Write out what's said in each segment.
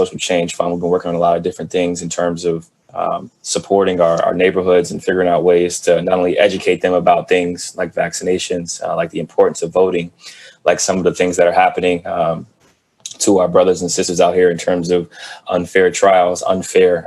Social Change Fund. We've been working on a lot of different things in terms of supporting our neighborhoods and figuring out ways to not only educate them about things like vaccinations, like the importance of voting, like some of the things that are happening to our brothers and sisters out here in terms of unfair trials, unfair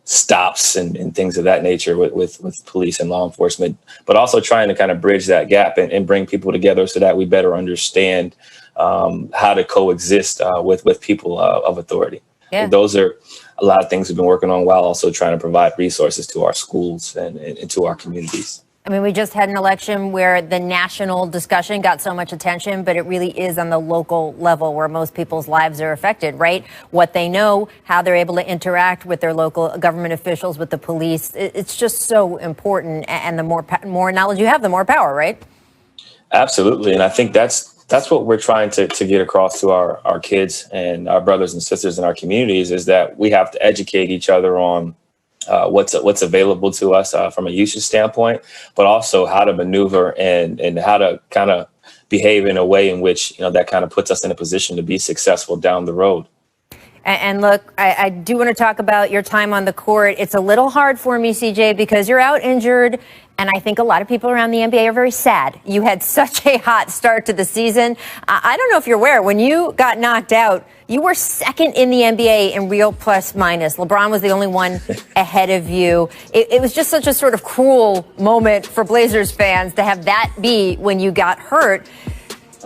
stops and things of that nature with police and law enforcement, but also trying to kind of bridge that gap and bring people together so that we better understand how to coexist with people of authority. Yeah. Those are a lot of things we've been working on while also trying to provide resources to our schools and to our communities. I mean, we just had an election where the national discussion got so much attention, but it really is on the local level where most people's lives are affected, right? What they know, how they're able to interact with their local government officials, with the police. It's just so important. And the more knowledge you have, the more power, right? Absolutely. And I think that's what we're trying to get across to our kids and our brothers and sisters in our communities, is that we have to educate each other on what's available to us from a usage standpoint, but also how to maneuver and how to kind of behave in a way in which, that kind of puts us in a position to be successful down the road. And look, I do want to talk about your time on the court. It's a little hard for me, CJ, because you're out injured. And I think a lot of people around the NBA are very sad. You had such a hot start to the season. I don't know if you're aware, when you got knocked out, you were second in the NBA in real plus minus. LeBron was the only one ahead of you. It was just such a sort of cruel moment for Blazers fans to have that be when you got hurt.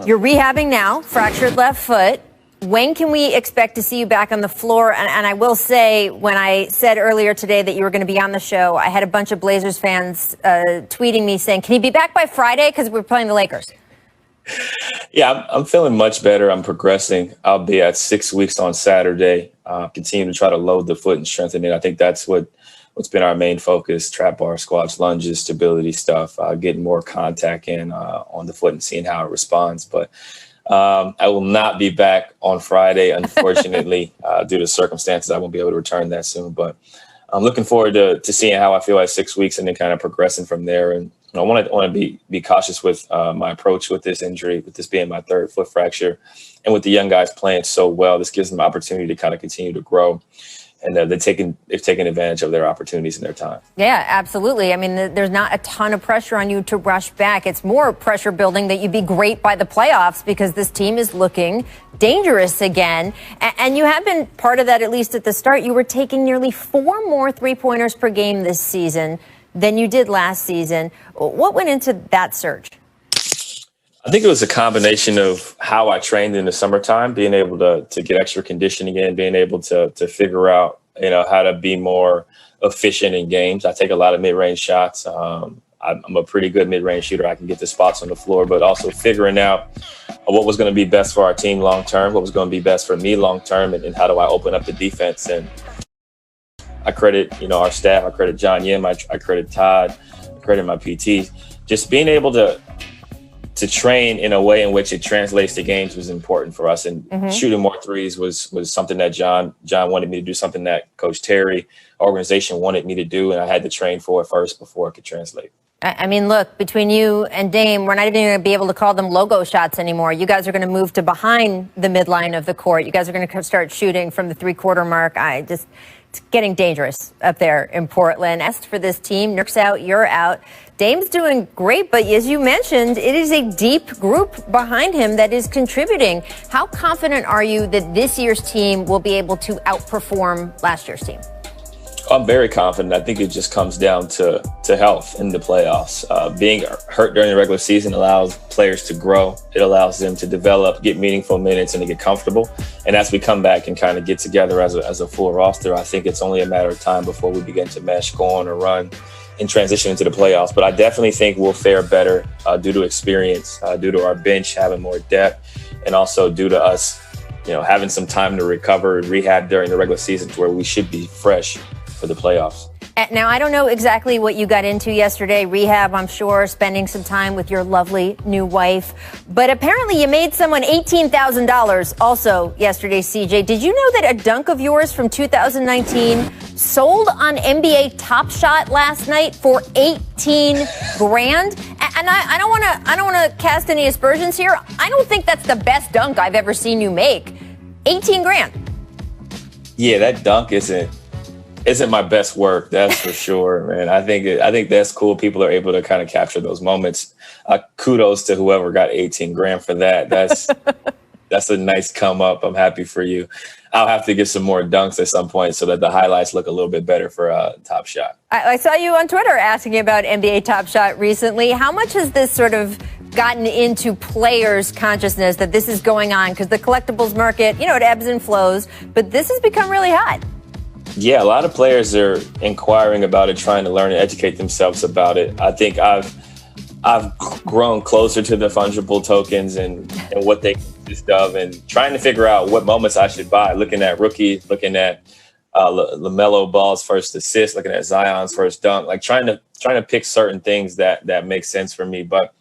You're rehabbing now, fractured left foot. When can we expect to see you back on the floor? And I will say, when I said earlier today that you were going to be on the show, I had a bunch of Blazers fans tweeting me saying, can you be back by Friday? Because we're playing the Lakers. Yeah, I'm feeling much better. I'm progressing. I'll be at 6 weeks on Saturday. Continue to try to load the foot and strengthen it. I think that's what's been our main focus: trap bar, squats, lunges, stability stuff, getting more contact in on the foot and seeing how it responds. But I will not be back on Friday, unfortunately, due to circumstances. I won't be able to return that soon. But I'm looking forward to seeing how I feel at 6 weeks and then kind of progressing from there. And I want to be cautious with my approach with this injury, with this being my third foot fracture, and with the young guys playing so well. This gives them an opportunity to kind of continue to grow. And they've taken advantage of their opportunities in their time. Yeah, absolutely. I mean, there's not a ton of pressure on you to rush back. It's more pressure building that you be great by the playoffs, because this team is looking dangerous again. And you have been part of that, at least at the start. You were taking nearly 4 more three-pointers per game this season than you did last season. What went into that surge? I think it was a combination of how I trained in the summertime, being able to get extra conditioning in, being able to figure out, how to be more efficient in games. I take a lot of mid-range shots. I'm a pretty good mid-range shooter. I can get the spots on the floor, but also figuring out what was going to be best for our team long-term, what was going to be best for me long-term, and how do I open up the defense. And I credit, our staff. I credit John Yim. I credit Todd. I credit my PT. Just being able to train in a way in which it translates to games was important for us. And shooting more threes was something that John wanted me to do, something that Coach Terry, organization, wanted me to do. And I had to train for it first before it could translate. I mean, look, between you and Dame, we're not even going to be able to call them logo shots anymore. You guys are going to move to behind the midline of the court. You guys are going to start shooting from the three-quarter mark. It's getting dangerous up there in Portland. As for this team, Nurk's out, you're out. Dame's doing great, but as you mentioned, it is a deep group behind him that is contributing. How confident are you that this year's team will be able to outperform last year's team? I'm very confident. I think it just comes down to health in the playoffs. Being hurt during the regular season allows players to grow. It allows them to develop, get meaningful minutes, and to get comfortable. And as we come back and kind of get together as a full roster, I think it's only a matter of time before we begin to mesh, go on a run, and transition into the playoffs. But I definitely think we'll fare better due to experience, due to our bench having more depth, and also due to us, having some time to recover and rehab during the regular season, to where we should be fresh for the playoffs. Now, I don't know exactly what you got into yesterday. Rehab, I'm sure, spending some time with your lovely new wife. But apparently you made someone $18,000 also yesterday, CJ. Did you know that a dunk of yours from 2019 sold on NBA Top Shot last night for $18,000? And I don't want to cast any aspersions here. I don't think that's the best dunk I've ever seen you make. $18,000. Yeah, that dunk isn't my best work, that's for sure, man. I think that's cool. People are able to kind of capture those moments. Kudos to whoever got 18 grand for that. That's a nice come up. I'm happy for you. I'll have to get some more dunks at some point so that the highlights look a little bit better for Top Shot. I saw you on Twitter asking about NBA Top Shot recently. How much has this sort of gotten into players' consciousness that this is going on? Because the collectibles market, it ebbs and flows, but this has become really hot. Yeah, a lot of players are inquiring about it, trying to learn and educate themselves about it. I think I've grown closer to the fungible tokens and what they consist of, and trying to figure out what moments I should buy. Looking at rookies, looking at LaMelo Ball's first assist, looking at Zion's first dunk, like trying to pick certain things that make sense for me. But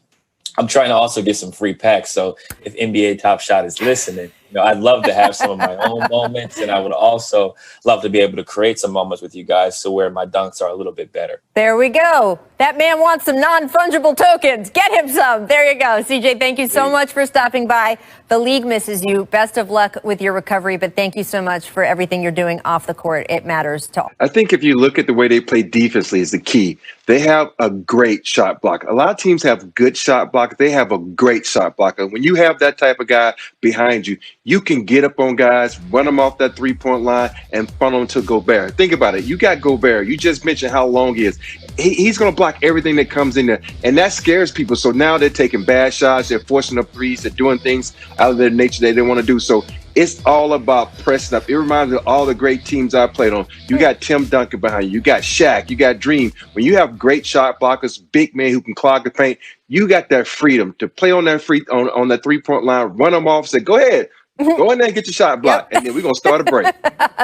I'm trying to also get some free packs. So if NBA Top Shot is listening, I'd love to have some of my own moments, and I would also love to be able to create some moments with you guys so where my dunks are a little bit better. There we go. That man wants some non-fungible tokens. Get him some. There you go. CJ, thank you so much for stopping by. The league misses you. Best of luck with your recovery, but thank you so much for everything you're doing off the court. It matters to all. I think if you look at the way they play defensively is the key. They have a great shot blocker. A lot of teams have good shot blockers. They have a great shot blocker. When you have that type of guy behind you, you can get up on guys, run them off that three-point line, and funnel them to Gobert. Think about it. You got Gobert. You just mentioned how long he is. He's going to block everything that comes in there, and that scares people. So now they're taking bad shots. They're forcing up threes. They're doing things out of their nature they didn't want to do. So it's all about pressing up. It reminds me of all the great teams I played on. You got Tim Duncan behind you. You got Shaq. You got Dream. When you have great shot blockers, big men who can clog the paint, you got that freedom to play on that on that three-point line, run them off, say, go ahead. Go in there and get your shot blocked, and then we're going to start a break.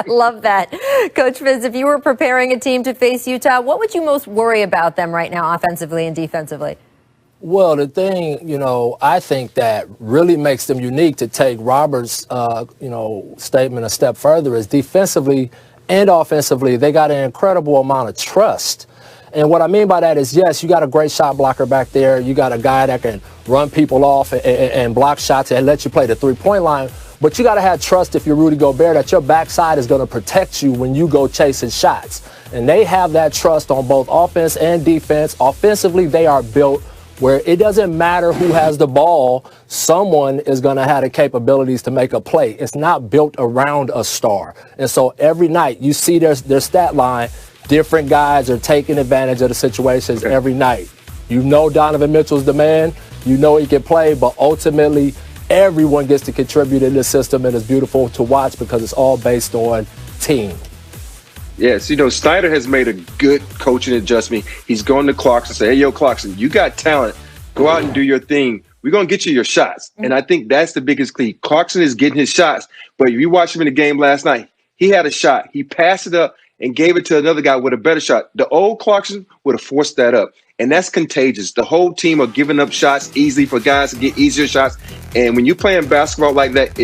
Love that. Coach Fizz, if you were preparing a team to face Utah, what would you most worry about them right now offensively and defensively? Well, the thing, I think that really makes them unique to take Robert's, statement a step further is defensively and offensively, they got an incredible amount of trust. And what I mean by that is, yes, you got a great shot blocker back there. You got a guy that can run people off and block shots and let you play the three-point line. But you got to have trust if you're Rudy Gobert that your backside is going to protect you when you go chasing shots. And they have that trust on both offense and defense. Offensively, they are built where it doesn't matter who has the ball, someone is going to have the capabilities to make a play. It's not built around a star. And so every night you see their stat line, different guys are taking advantage of the situations every night. Donovan Mitchell's the man. He can play, but ultimately everyone gets to contribute in this system, and it's beautiful to watch because it's all based on team. Yes, Snyder has made a good coaching adjustment. He's going to Clarkson and say, hey, yo, Clarkson, you got talent. Go out and do your thing. We're going to get you your shots. And I think that's the biggest key. Clarkson is getting his shots. But if you watch him in the game last night, he had a shot. He passed it up and gave it to another guy with a better shot. The old Clarkson would have forced that up. And that's contagious. The whole team are giving up shots easily for guys to get easier shots. And when you're playing basketball like that,